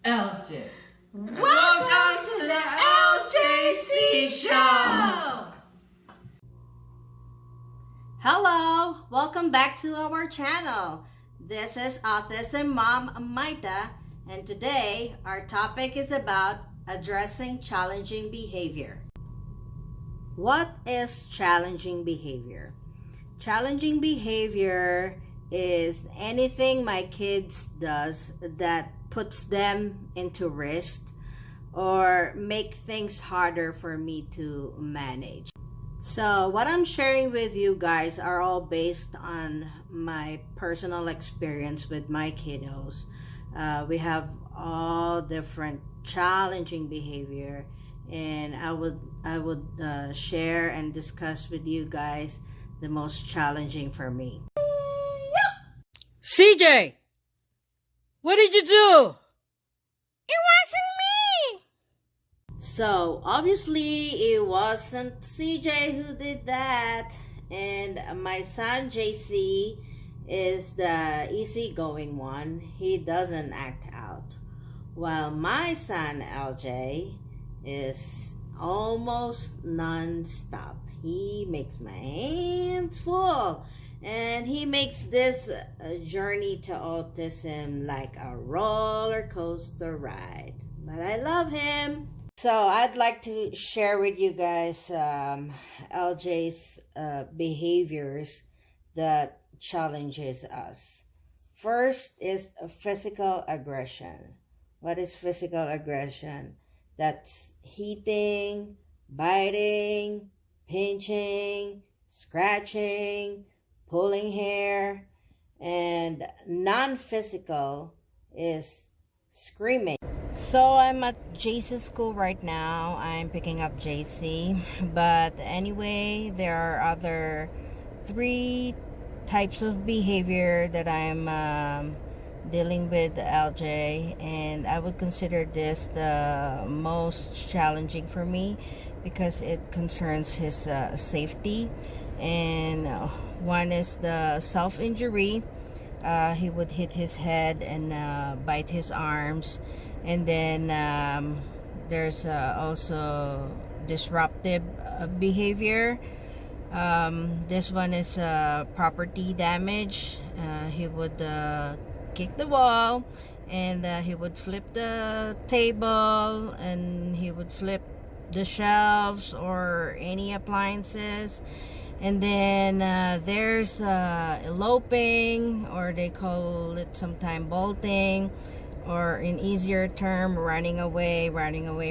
LJ. Welcome to the LJC Show! Hello! Welcome back to our channel. This is Autism Mom Maitha, and today our topic is about addressing challenging behavior. What is challenging behavior? Challenging behavior is anything my kids does that puts them into risk or make things harder for me to manage. So what I'm sharing with you guys are all based on my personal experience with my kiddos. We have all different challenging behavior, and I would share and discuss with you guys the most challenging for me. CJ! What did you do? It wasn't me! So, obviously, it wasn't CJ who did that. And my son, JC, is the easygoing one. He doesn't act out. While my son, LJ, is almost non-stop. He makes my hands full. And he makes this journey to autism like a roller coaster ride. But I love him. So I'd like to share with you guys LJ's behaviors that challenges us. First is physical aggression. What is physical aggression? That's hitting, biting, pinching, scratching, pulling hair, and non-physical is screaming. So I'm at JC's school right now. I'm picking up JC, but anyway, there are other 3 types of behavior that I'm dealing with LJ, and I would consider this the most challenging for me because it concerns his safety. And one is the self-injury. He would hit his head and bite his arms. And then there's also disruptive behavior. This one is property damage. He would kick the wall, and he would flip the table, and he would flip the shelves or any appliances. And then there's eloping, or they call it sometimes bolting, or in easier term, running away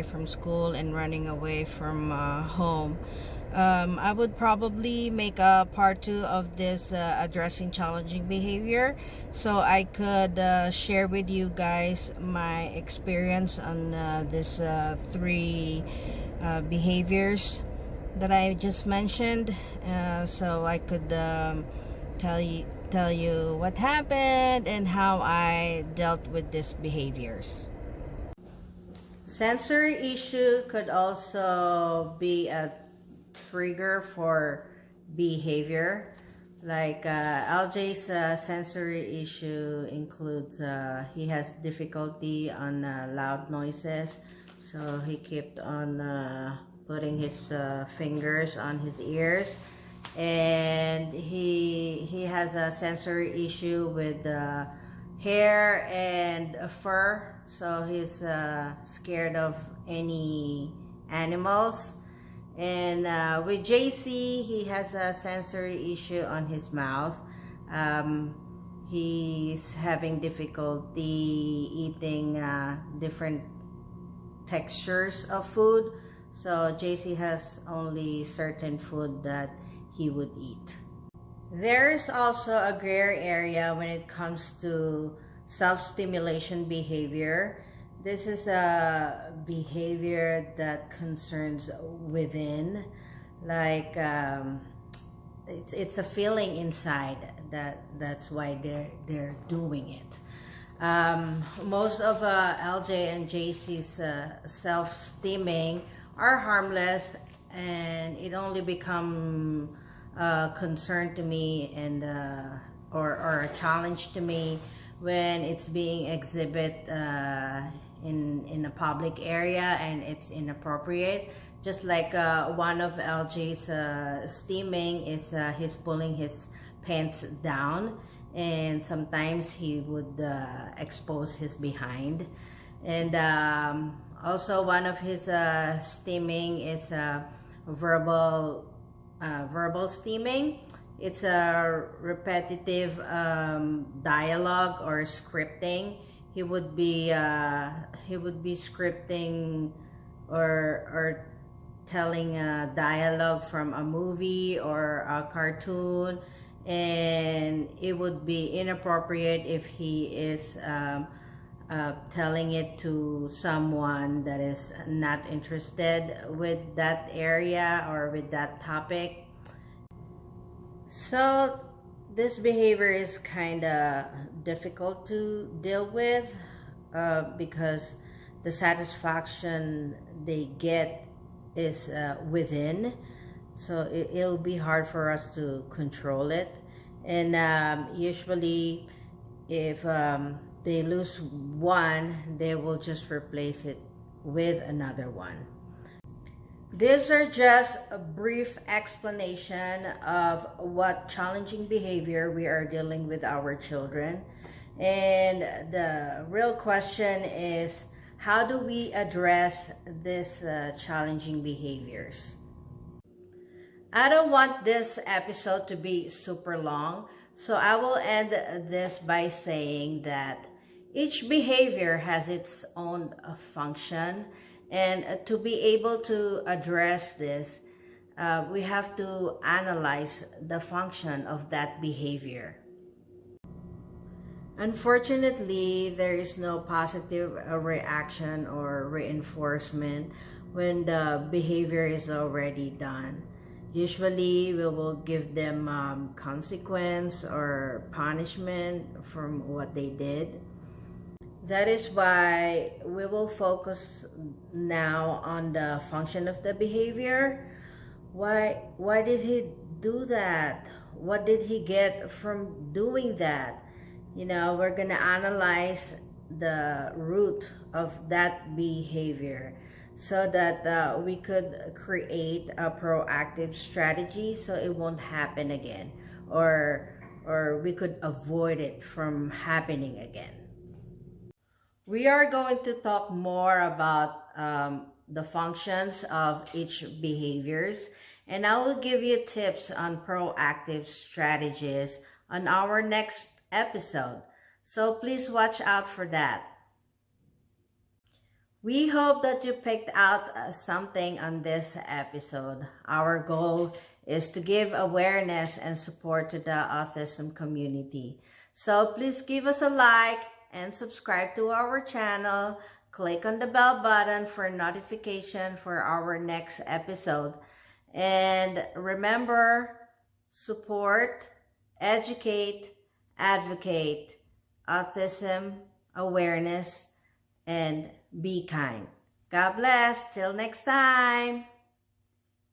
from school and running away from home. I would probably make a part 2 of this addressing challenging behavior, so I could share with you guys my experience on this 3 behaviors that I just mentioned, so I could tell you what happened and how I dealt with these behaviors. Sensory issue could also be a trigger for behavior. Like LJ's sensory issue includes he has difficulty on loud noises, so he kept on putting his fingers on his ears, and he has a sensory issue with hair and fur, so he's scared of any animals. And with JC, he has a sensory issue on his mouth. He's having difficulty eating different textures of food. So JC has only certain food that he would eat. There's also a gray area when it comes to self-stimulation behavior. This is a behavior that concerns within, like it's a feeling inside that's why they're doing it. Most of LJ and JC's self-stimming are harmless, and it only become a concern to me and or a challenge to me when it's being exhibited in a public area and it's inappropriate. Just like one of LJ's steaming is he's pulling his pants down, and sometimes he would expose his behind. And also one of his steaming is verbal steaming. It's a repetitive dialogue or scripting. He would be scripting or telling a dialogue from a movie or a cartoon, and it would be inappropriate if he is telling it to someone that is not interested with that area or with that topic. So this behavior is kind of difficult to deal with because the satisfaction they get is within, so it'll be hard for us to control it. And usually if they lose one, they will just replace it with another one. These are just a brief explanation of what challenging behavior we are dealing with our children. And the real question is, how do we address these challenging behaviors? I don't want this episode to be super long, so I will end this by saying that each behavior has its own function, and to be able to address this, we have to analyze the function of that behavior. Unfortunately, there is no positive reaction or reinforcement when the behavior is already done. Usually, we will give them consequence or punishment from what they did. That is why we will focus now on the function of the behavior. Why did he do that? What did he get from doing that? You know, we're gonna analyze the root of that behavior so that we could create a proactive strategy so it won't happen again, or we could avoid it from happening again. We are going to talk more about the functions of each behaviors, and I will give you tips on proactive strategies on our next episode. So please watch out for that. We hope that you picked out something on this episode. Our goal is to give awareness and support to the autism community. So please give us a like and subscribe to our channel. Click on the bell button for notification for our next episode. And remember, support, educate, advocate, autism awareness, and be kind. God bless. Till next time.